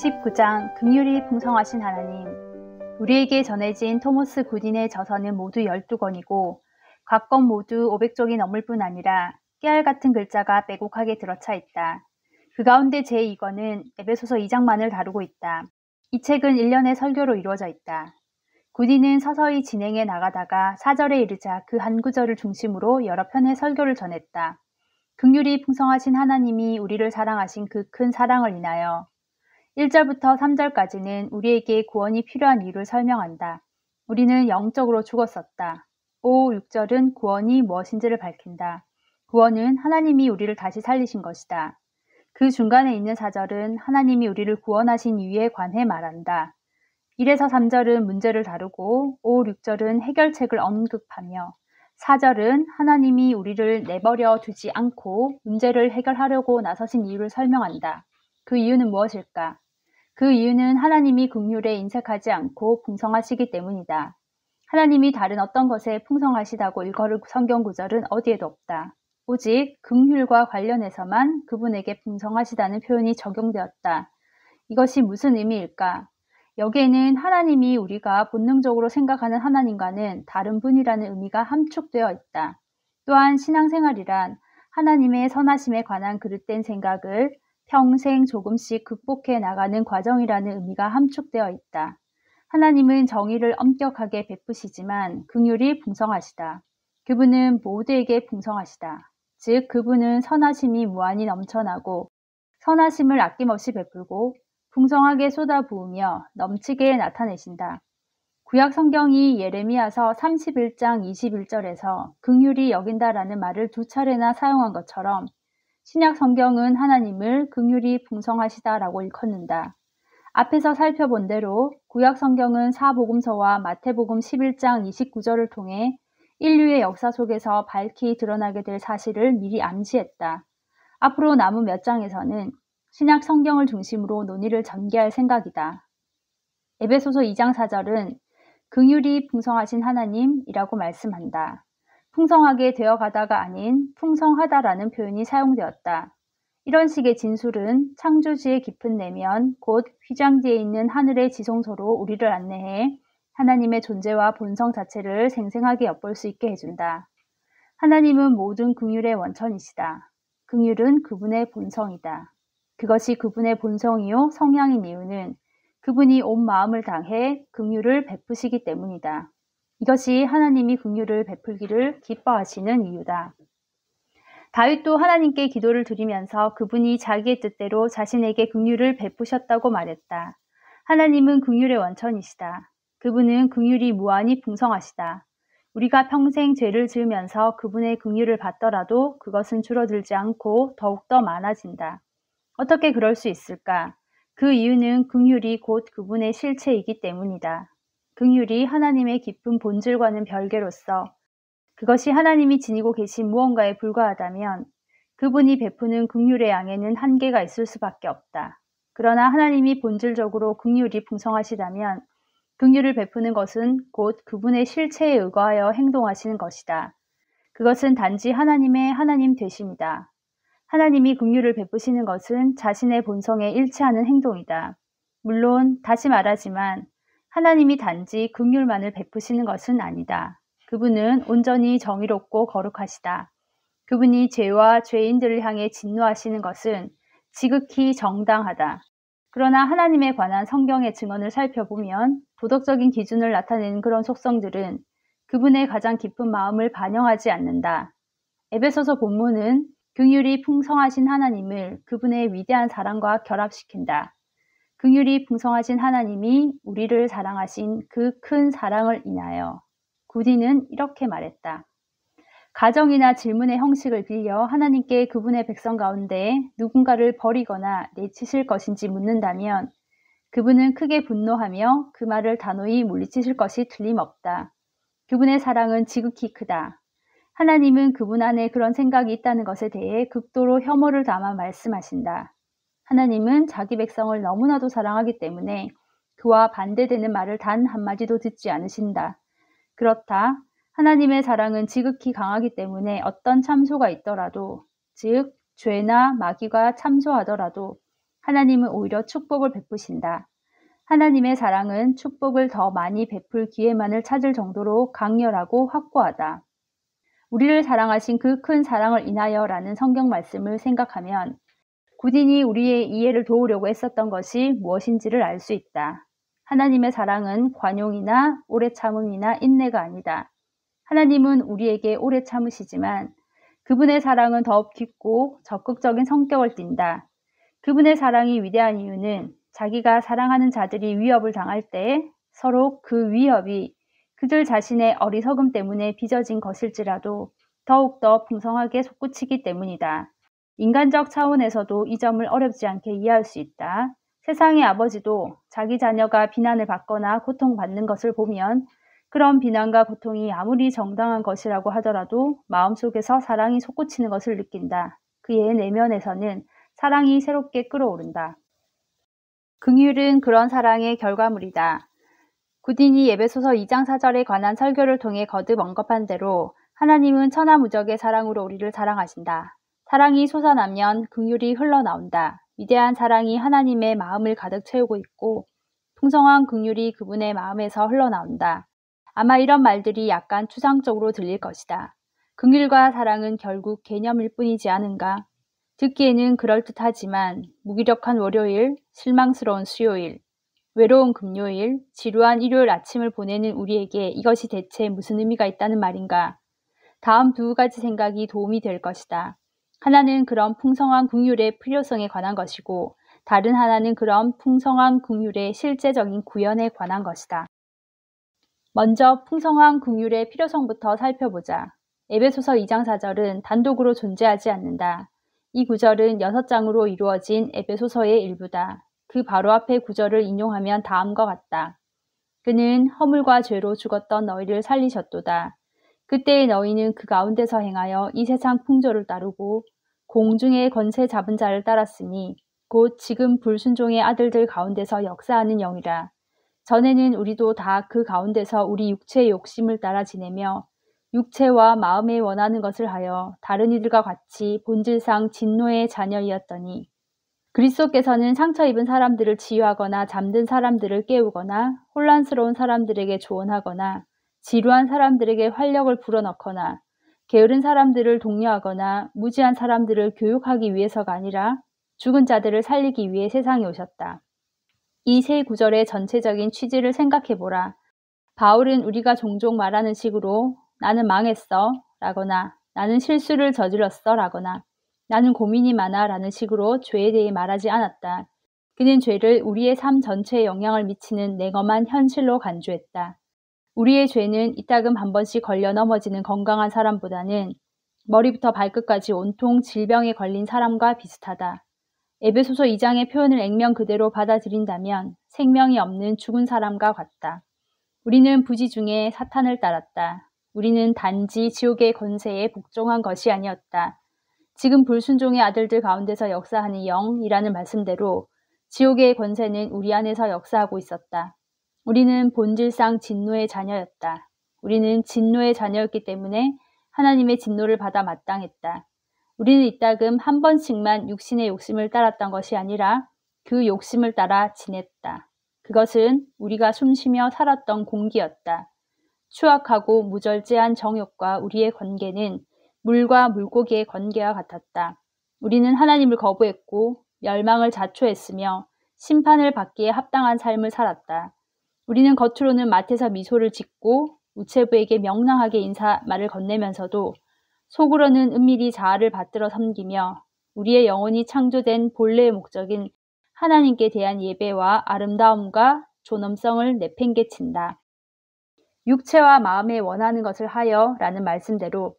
19장 긍휼이 풍성하신 하나님. 우리에게 전해진 토머스 굿인의 저서는 모두 12권이고 각 권 모두 500쪽이 넘을 뿐 아니라 깨알 같은 글자가 빼곡하게 들어차 있다. 그 가운데 제2권은 에베소서 2장만을 다루고 있다. 이 책은 1년의 설교로 이루어져 있다. 굿인은 서서히 진행해 나가다가 4절에 이르자 그 한 구절을 중심으로 여러 편의 설교를 전했다. 긍휼이 풍성하신 하나님이 우리를 사랑하신 그 큰 사랑을 인하여 1절부터 3절까지는 우리에게 구원이 필요한 이유를 설명한다. 우리는 영적으로 죽었었다. 5, 6절은 구원이 무엇인지를 밝힌다. 구원은 하나님이 우리를 다시 살리신 것이다. 그 중간에 있는 4절은 하나님이 우리를 구원하신 이유에 관해 말한다. 1에서 3절은 문제를 다루고 5, 6절은 해결책을 언급하며 4절은 하나님이 우리를 내버려 두지 않고 문제를 해결하려고 나서신 이유를 설명한다. 그 이유는 무엇일까? 그 이유는 하나님이 긍휼에 인색하지 않고 풍성하시기 때문이다. 하나님이 다른 어떤 것에 풍성하시다고 일컬을 성경 구절은 어디에도 없다. 오직 긍휼과 관련해서만 그분에게 풍성하시다는 표현이 적용되었다. 이것이 무슨 의미일까? 여기에는 하나님이 우리가 본능적으로 생각하는 하나님과는 다른 분이라는 의미가 함축되어 있다. 또한 신앙생활이란 하나님의 선하심에 관한 그릇된 생각을 평생 조금씩 극복해 나가는 과정이라는 의미가 함축되어 있다. 하나님은 정의를 엄격하게 베푸시지만 긍휼이 풍성하시다. 그분은 모두에게 풍성하시다. 즉 그분은 선하심이 무한히 넘쳐나고 선하심을 아낌없이 베풀고 풍성하게 쏟아부으며 넘치게 나타내신다. 구약 성경이 예레미야서 31장 21절에서 긍휼히 여긴다라는 말을 2차례나 사용한 것처럼 신약 성경은 하나님을 긍휼이 풍성하시다라고 일컫는다. 앞에서 살펴본 대로 구약 성경은 사복음서와 마태복음 11장 29절을 통해 인류의 역사 속에서 밝히 드러나게 될 사실을 미리 암시했다. 앞으로 남은 몇 장에서는 신약 성경을 중심으로 논의를 전개할 생각이다. 에베소서 2장 4절은 긍휼이 풍성하신 하나님이라고 말씀한다. 풍성하게 되어가다가 아닌 풍성하다라는 표현이 사용되었다. 이런 식의 진술은 창조주의 깊은 내면, 곧 휘장지에 있는 하늘의 지성소로 우리를 안내해 하나님의 존재와 본성 자체를 생생하게 엿볼 수 있게 해준다. 하나님은 모든 긍휼의 원천이시다. 긍휼은 그분의 본성이다. 그것이 그분의 본성이요 성향인 이유는 그분이 온 마음을 다해 긍휼을 베푸시기 때문이다. 이것이 하나님이 긍휼을 베풀기를 기뻐하시는 이유다. 다윗도 하나님께 기도를 드리면서 그분이 자기의 뜻대로 자신에게 긍휼을 베푸셨다고 말했다. 하나님은 긍휼의 원천이시다. 그분은 긍휼이 무한히 풍성하시다. 우리가 평생 죄를 지으면서 그분의 긍휼을 받더라도 그것은 줄어들지 않고 더욱더 많아진다. 어떻게 그럴 수 있을까? 그 이유는 긍휼이 곧 그분의 실체이기 때문이다. 긍휼이 하나님의 깊은 본질과는 별개로서 그것이 하나님이 지니고 계신 무언가에 불과하다면 그분이 베푸는 긍휼의 양에는 한계가 있을 수밖에 없다. 그러나 하나님이 본질적으로 긍휼이 풍성하시다면 긍휼을 베푸는 것은 곧 그분의 실체에 의거하여 행동하시는 것이다. 그것은 단지 하나님의 하나님 되심이다. 하나님이 긍휼을 베푸시는 것은 자신의 본성에 일치하는 행동이다. 물론 다시 말하지만 하나님이 단지 긍휼만을 베푸시는 것은 아니다. 그분은 온전히 정의롭고 거룩하시다. 그분이 죄와 죄인들을 향해 진노하시는 것은 지극히 정당하다. 그러나 하나님에 관한 성경의 증언을 살펴보면 도덕적인 기준을 나타내는 그런 속성들은 그분의 가장 깊은 마음을 반영하지 않는다. 에베소서 본문은 긍휼이 풍성하신 하나님을 그분의 위대한 사랑과 결합시킨다. 긍휼이 풍성하신 하나님이 우리를 사랑하신 그 큰 사랑을 인하여 굿인은 이렇게 말했다. 가정이나 질문의 형식을 빌려 하나님께 그분의 백성 가운데 누군가를 버리거나 내치실 것인지 묻는다면 그분은 크게 분노하며 그 말을 단호히 물리치실 것이 틀림없다. 그분의 사랑은 지극히 크다. 하나님은 그분 안에 그런 생각이 있다는 것에 대해 극도로 혐오를 담아 말씀하신다. 하나님은 자기 백성을 너무나도 사랑하기 때문에 그와 반대되는 말을 단 한마디도 듣지 않으신다. 그렇다. 하나님의 사랑은 지극히 강하기 때문에 어떤 참소가 있더라도, 즉 죄나 마귀가 참소하더라도 하나님은 오히려 축복을 베푸신다. 하나님의 사랑은 축복을 더 많이 베풀 기회만을 찾을 정도로 강렬하고 확고하다. 우리를 사랑하신 그 큰 사랑을 인하여라는 성경 말씀을 생각하면 구딘이 우리의 이해를 도우려고 애썼던 것이 무엇인지를 알 수 있다. 하나님의 사랑은 관용이나 오래 참음이나 인내가 아니다. 하나님은 우리에게 오래 참으시지만 그분의 사랑은 더욱 깊고 적극적인 성격을 띈다. 그분의 사랑이 위대한 이유는 자기가 사랑하는 자들이 위협을 당할 때 서로 그 위협이 그들 자신의 어리석음 때문에 빚어진 것일지라도 더욱더 풍성하게 솟구치기 때문이다. 인간적 차원에서도 이 점을 어렵지 않게 이해할 수 있다. 세상의 아버지도 자기 자녀가 비난을 받거나 고통받는 것을 보면 그런 비난과 고통이 아무리 정당한 것이라고 하더라도 마음속에서 사랑이 솟구치는 것을 느낀다. 그의 내면에서는 사랑이 새롭게 끓어오른다. 긍휼은 그런 사랑의 결과물이다. 구딘이 에베소서 2장 4절에 관한 설교를 통해 거듭 언급한 대로 하나님은 천하무적의 사랑으로 우리를 사랑하신다. 사랑이 솟아나면 긍휼이 흘러나온다. 위대한 사랑이 하나님의 마음을 가득 채우고 있고 풍성한 긍휼이 그분의 마음에서 흘러나온다. 아마 이런 말들이 약간 추상적으로 들릴 것이다. 긍휼과 사랑은 결국 개념일 뿐이지 않은가? 듣기에는 그럴듯하지만 무기력한 월요일, 실망스러운 수요일, 외로운 금요일, 지루한 일요일 아침을 보내는 우리에게 이것이 대체 무슨 의미가 있다는 말인가? 다음 두 가지 생각이 도움이 될 것이다. 하나는 그런 풍성한 긍휼의 필요성에 관한 것이고 다른 하나는 그런 풍성한 긍휼의 실제적인 구현에 관한 것이다. 먼저 풍성한 긍휼의 필요성부터 살펴보자. 에베소서 2장 4절은 단독으로 존재하지 않는다. 이 구절은 6장으로 이루어진 에베소서의 일부다. 그 바로 앞의 구절을 인용하면 다음과 같다. 그는 허물과 죄로 죽었던 너희를 살리셨도다. 그때의 너희는 그 가운데서 행하여 이 세상 풍조를 따르고 공중의 권세 잡은 자를 따랐으니 곧 지금 불순종의 아들들 가운데서 역사하는 영이라. 전에는 우리도 다 그 가운데서 우리 육체의 욕심을 따라 지내며 육체와 마음에 원하는 것을 하여 다른 이들과 같이 본질상 진노의 자녀이었더니 그리스도께서는 상처 입은 사람들을 치유하거나 잠든 사람들을 깨우거나 혼란스러운 사람들에게 조언하거나 지루한 사람들에게 활력을 불어넣거나 게으른 사람들을 독려하거나 무지한 사람들을 교육하기 위해서가 아니라 죽은 자들을 살리기 위해 세상에 오셨다. 이 세 구절의 전체적인 취지를 생각해보라. 바울은 우리가 종종 말하는 식으로 나는 망했어 라거나 나는 실수를 저질렀어 라거나 나는 고민이 많아 라는 식으로 죄에 대해 말하지 않았다. 그는 죄를 우리의 삶 전체에 영향을 미치는 냉엄한 현실로 간주했다. 우리의 죄는 이따금 한 번씩 걸려 넘어지는 건강한 사람보다는 머리부터 발끝까지 온통 질병에 걸린 사람과 비슷하다. 에베소서 2장의 표현을 액면 그대로 받아들인다면 생명이 없는 죽은 사람과 같다. 우리는 부지 중에 사탄을 따랐다. 우리는 단지 지옥의 권세에 복종한 것이 아니었다. 지금 불순종의 아들들 가운데서 역사하는 영이라는 말씀대로 지옥의 권세는 우리 안에서 역사하고 있었다. 우리는 본질상 진노의 자녀였다. 우리는 진노의 자녀였기 때문에 하나님의 진노를 받아 마땅했다. 우리는 이따금 한 번씩만 육신의 욕심을 따랐던 것이 아니라 그 욕심을 따라 지냈다. 그것은 우리가 숨쉬며 살았던 공기였다. 추악하고 무절제한 정욕과 우리의 관계는 물과 물고기의 관계와 같았다. 우리는 하나님을 거부했고 멸망을 자초했으며 심판을 받기에 합당한 삶을 살았다. 우리는 겉으로는 맡에서 미소를 짓고 우체부에게 명랑하게 말을 건네면서도 속으로는 은밀히 자아를 받들어 섬기며 우리의 영혼이 창조된 본래의 목적인 하나님께 대한 예배와 아름다움과 존엄성을 내팽개친다. 육체와 마음에 원하는 것을 하여 라는 말씀대로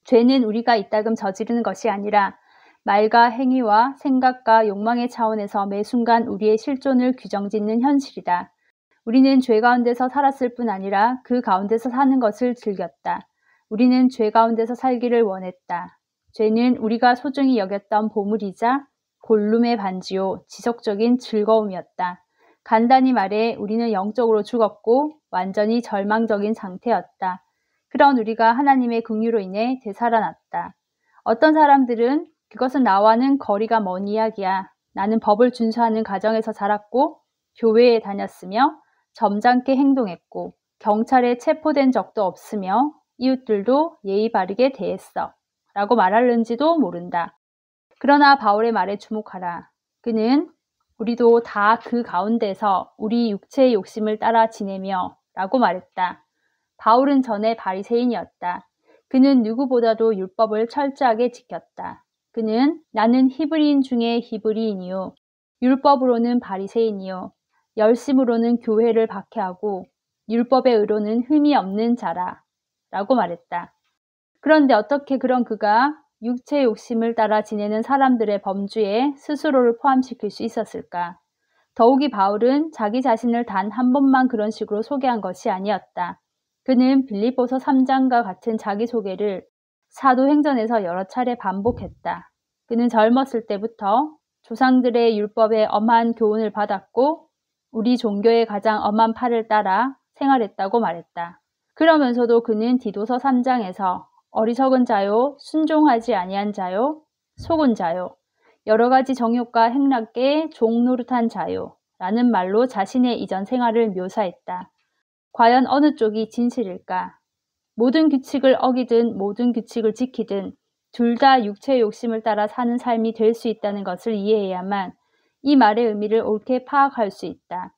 죄는 우리가 이따금 저지르는 것이 아니라 말과 행위와 생각과 욕망의 차원에서 매 순간 우리의 실존을 규정짓는 현실이다. 우리는 죄 가운데서 살았을 뿐 아니라 그 가운데서 사는 것을 즐겼다. 우리는 죄 가운데서 살기를 원했다. 죄는 우리가 소중히 여겼던 보물이자 골룸의 반지요, 지속적인 즐거움이었다. 간단히 말해 우리는 영적으로 죽었고 완전히 절망적인 상태였다. 그런 우리가 하나님의 긍휼로 인해 되살아났다. 어떤 사람들은 그것은 나와는 거리가 먼 이야기야. 나는 법을 준수하는 가정에서 자랐고 교회에 다녔으며 점잖게 행동했고 경찰에 체포된 적도 없으며 이웃들도 예의 바르게 대했어 라고 말하는지도 모른다. 그러나 바울의 말에 주목하라. 그는 우리도 다 그 가운데서 우리 육체의 욕심을 따라 지내며 라고 말했다. 바울은 전에 바리새인이었다. 그는 누구보다도 율법을 철저하게 지켰다. 그는 나는 히브리인 중에 히브리인이요 율법으로는 바리새인이요 열심으로는 교회를 박해하고 율법의 의로는 흠이 없는 자라 라고 말했다. 그런데 어떻게 그런 그가 육체의 욕심을 따라 지내는 사람들의 범주에 스스로를 포함시킬 수 있었을까? 더욱이 바울은 자기 자신을 단 한 번만 그런 식으로 소개한 것이 아니었다. 그는 빌립보서 3장과 같은 자기소개를 사도행전에서 여러 차례 반복했다. 그는 젊었을 때부터 조상들의 율법에 엄한 교훈을 받았고 우리 종교의 가장 엄한 팔을 따라 생활했다고 말했다. 그러면서도 그는 디도서 3장에서 어리석은 자요, 순종하지 아니한 자요, 속은 자요, 여러 가지 정욕과 행락에 종노릇한 자요 라는 말로 자신의 이전 생활을 묘사했다. 과연 어느 쪽이 진실일까? 모든 규칙을 어기든 모든 규칙을 지키든 둘 다 육체의 욕심을 따라 사는 삶이 될 수 있다는 것을 이해해야만 이 말의 의미를 옳게 파악할 수 있다.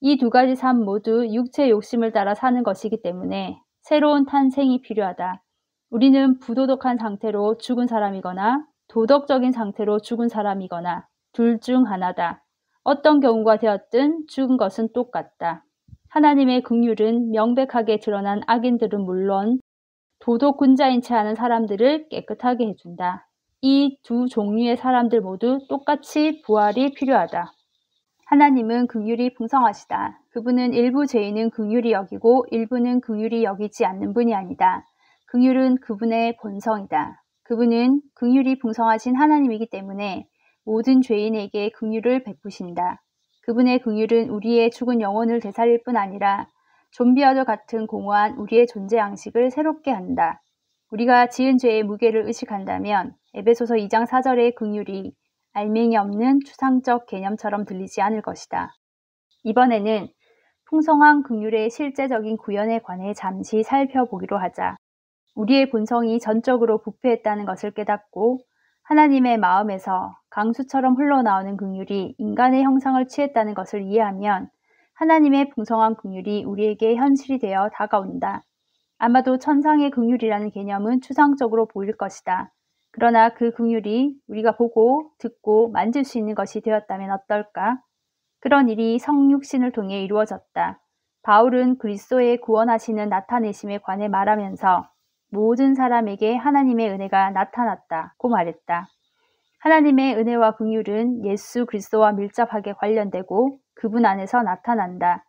이 두 가지 삶 모두 육체의 욕심을 따라 사는 것이기 때문에 새로운 탄생이 필요하다. 우리는 부도덕한 상태로 죽은 사람이거나 도덕적인 상태로 죽은 사람이거나 둘 중 하나다. 어떤 경우가 되었든 죽은 것은 똑같다. 하나님의 긍휼은 명백하게 드러난 악인들은 물론 도덕군자인 채 하는 사람들을 깨끗하게 해준다. 이 두 종류의 사람들 모두 똑같이 부활이 필요하다. 하나님은 긍휼이 풍성하시다. 그분은 일부 죄인은 긍휼히 여기고 일부는 긍휼히 여기지 않는 분이 아니다. 긍휼은 그분의 본성이다. 그분은 긍휼이 풍성하신 하나님이기 때문에 모든 죄인에게 긍휼을 베푸신다. 그분의 긍휼은 우리의 죽은 영혼을 되살릴 뿐 아니라 좀비와도 같은 공허한 우리의 존재 양식을 새롭게 한다. 우리가 지은 죄의 무게를 의식한다면 에베소서 2장 4절의 긍휼이 알맹이 없는 추상적 개념처럼 들리지 않을 것이다. 이번에는 풍성한 긍휼의 실제적인 구현에 관해 잠시 살펴보기로 하자. 우리의 본성이 전적으로 부패했다는 것을 깨닫고 하나님의 마음에서 강수처럼 흘러나오는 긍휼이 인간의 형상을 취했다는 것을 이해하면 하나님의 풍성한 긍휼이 우리에게 현실이 되어 다가온다. 아마도 천상의 긍휼이라는 개념은 추상적으로 보일 것이다. 그러나 그 긍휼이 우리가 보고 듣고 만질 수 있는 것이 되었다면 어떨까? 그런 일이 성육신을 통해 이루어졌다. 바울은 그리스도의 구원하시는 나타내심에 관해 말하면서 모든 사람에게 하나님의 은혜가 나타났다고 말했다. 하나님의 은혜와 긍휼은 예수 그리스도와 밀접하게 관련되고 그분 안에서 나타난다.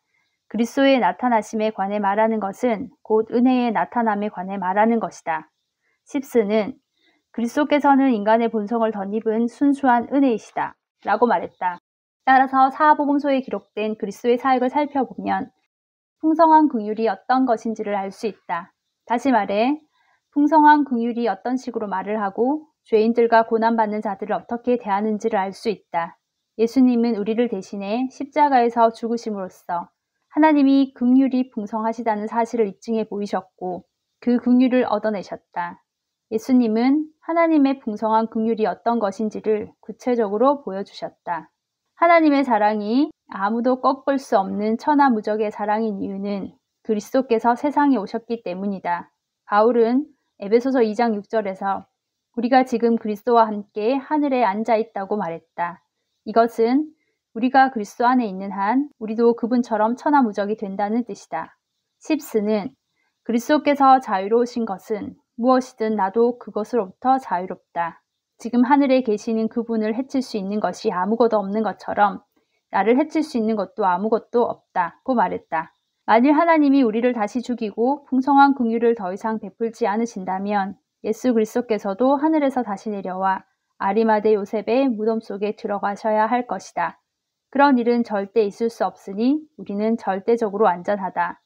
그리스도의 나타나심에 관해 말하는 것은 곧 은혜의 나타남에 관해 말하는 것이다. 십스는 그리스도께서는 인간의 본성을 덧입은 순수한 은혜이시다 라고 말했다. 따라서 사복음서에 기록된 그리스도의 사역을 살펴보면 풍성한 긍휼이 어떤 것인지를 알 수 있다. 다시 말해 풍성한 긍휼이 어떤 식으로 말을 하고 죄인들과 고난받는 자들을 어떻게 대하는지를 알 수 있다. 예수님은 우리를 대신해 십자가에서 죽으심으로써 하나님이 긍휼이 풍성하시다는 사실을 입증해 보이셨고 그 긍휼을 얻어내셨다. 예수님은 하나님의 풍성한 긍휼이 어떤 것인지를 구체적으로 보여주셨다. 하나님의 사랑이 아무도 꺾을 수 없는 천하무적의 사랑인 이유는 그리스도께서 세상에 오셨기 때문이다. 바울은 에베소서 2장 6절에서 우리가 지금 그리스도와 함께 하늘에 앉아 있다고 말했다. 이것은 우리가 그리스도 안에 있는 한 우리도 그분처럼 천하무적이 된다는 뜻이다. 십스는 그리스도께서 자유로우신 것은 무엇이든 나도 그것으로부터 자유롭다. 지금 하늘에 계시는 그분을 해칠 수 있는 것이 아무것도 없는 것처럼 나를 해칠 수 있는 것도 아무것도 없다고 말했다. 만일 하나님이 우리를 다시 죽이고 풍성한 긍휼을 더 이상 베풀지 않으신다면 예수 그리스도께서도 하늘에서 다시 내려와 아리마대 요셉의 무덤 속에 들어가셔야 할 것이다. 그런 일은 절대 있을 수 없으니 우리는 절대적으로 안전하다.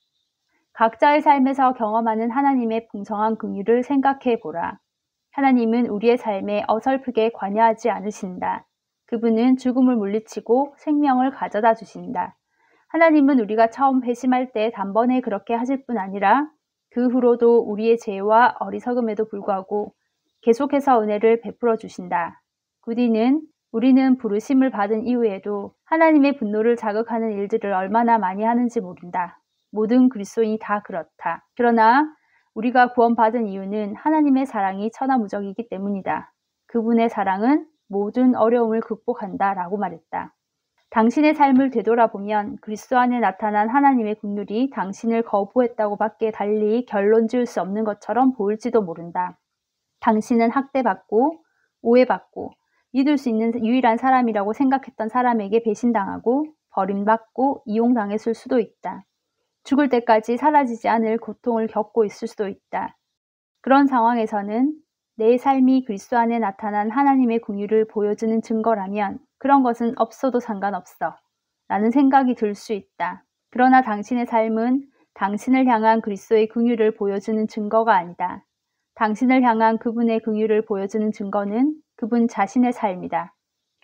각자의 삶에서 경험하는 하나님의 풍성한 긍휼을 생각해 보라. 하나님은 우리의 삶에 어설프게 관여하지 않으신다. 그분은 죽음을 물리치고 생명을 가져다 주신다. 하나님은 우리가 처음 회심할 때 단번에 그렇게 하실 뿐 아니라 그 후로도 우리의 죄와 어리석음에도 불구하고 계속해서 은혜를 베풀어 주신다. 구디는 우리는 부르심을 받은 이후에도 하나님의 분노를 자극하는 일들을 얼마나 많이 하는지 모른다. 모든 그리스도인이 다 그렇다. 그러나 우리가 구원받은 이유는 하나님의 사랑이 천하무적이기 때문이다. 그분의 사랑은 모든 어려움을 극복한다 라고 말했다. 당신의 삶을 되돌아보면 그리스도 안에 나타난 하나님의 긍휼이 당신을 거부했다고 밖에 달리 결론 지을 수 없는 것처럼 보일지도 모른다. 당신은 학대받고 오해받고 믿을 수 있는 유일한 사람이라고 생각했던 사람에게 배신당하고 버림받고 이용당했을 수도 있다. 죽을 때까지 사라지지 않을 고통을 겪고 있을 수도 있다. 그런 상황에서는 내 삶이 그리스도 안에 나타난 하나님의 긍휼을 보여주는 증거라면 그런 것은 없어도 상관없어 라는 생각이 들 수 있다. 그러나 당신의 삶은 당신을 향한 그리스도의 긍휼을 보여주는 증거가 아니다. 당신을 향한 그분의 긍휼을 보여주는 증거는 그분 자신의 삶이다.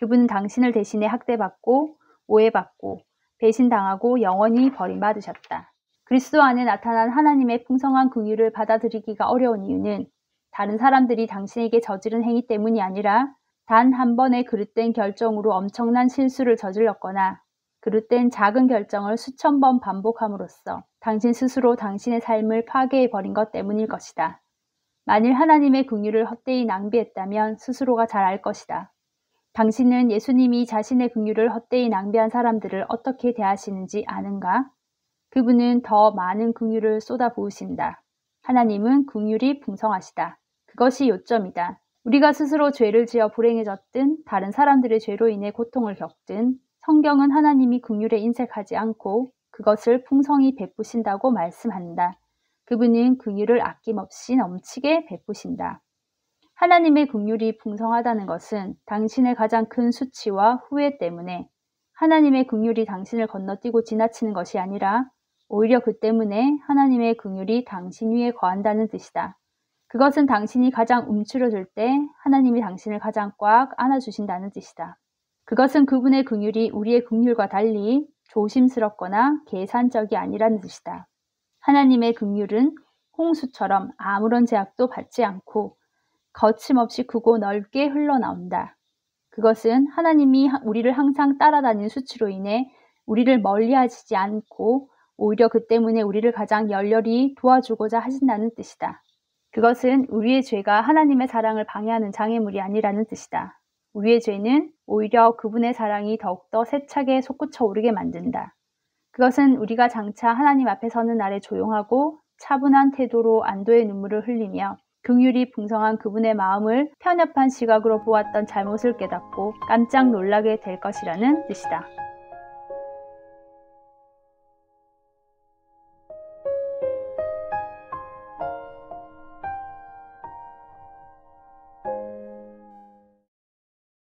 그분은 당신을 대신해 학대받고 오해받고 배신당하고 영원히 버림받으셨다. 그리스도 안에 나타난 하나님의 풍성한 긍휼을 받아들이기가 어려운 이유는 다른 사람들이 당신에게 저지른 행위 때문이 아니라 단 한 번의 그릇된 결정으로 엄청난 실수를 저질렀거나 그릇된 작은 결정을 수천 번 반복함으로써 당신 스스로 당신의 삶을 파괴해버린 것 때문일 것이다. 만일 하나님의 긍휼을 헛되이 낭비했다면 스스로가 잘 알 것이다. 당신은 예수님이 자신의 긍휼을 헛되이 낭비한 사람들을 어떻게 대하시는지 아는가? 그분은 더 많은 긍휼을 쏟아부으신다. 하나님은 긍휼이 풍성하시다. 그것이 요점이다. 우리가 스스로 죄를 지어 불행해졌든 다른 사람들의 죄로 인해 고통을 겪든 성경은 하나님이 긍휼에 인색하지 않고 그것을 풍성히 베푸신다고 말씀한다. 그분은 긍휼을 아낌없이 넘치게 베푸신다. 하나님의 긍휼이 풍성하다는 것은 당신의 가장 큰 수치와 후회 때문에 하나님의 긍휼이 당신을 건너뛰고 지나치는 것이 아니라 오히려 그 때문에 하나님의 긍휼이 당신 위에 거한다는 뜻이다. 그것은 당신이 가장 움츠러들 때 하나님이 당신을 가장 꽉 안아주신다는 뜻이다. 그것은 그분의 긍휼이 우리의 긍휼과 달리 조심스럽거나 계산적이 아니라는 뜻이다. 하나님의 긍휼은 홍수처럼 아무런 제약도 받지 않고 거침없이 크고 넓게 흘러나온다. 그것은 하나님이 우리를 항상 따라다니는 수치로 인해 우리를 멀리하시지 않고 오히려 그 때문에 우리를 가장 열렬히 도와주고자 하신다는 뜻이다. 그것은 우리의 죄가 하나님의 사랑을 방해하는 장애물이 아니라는 뜻이다. 우리의 죄는 오히려 그분의 사랑이 더욱더 세차게 솟구쳐 오르게 만든다. 그것은 우리가 장차 하나님 앞에 서는 날에 조용하고 차분한 태도로 안도의 눈물을 흘리며 긍휼이 풍성한 그분의 마음을 편협한 시각으로 보았던 잘못을 깨닫고 깜짝 놀라게 될 것이라는 뜻이다.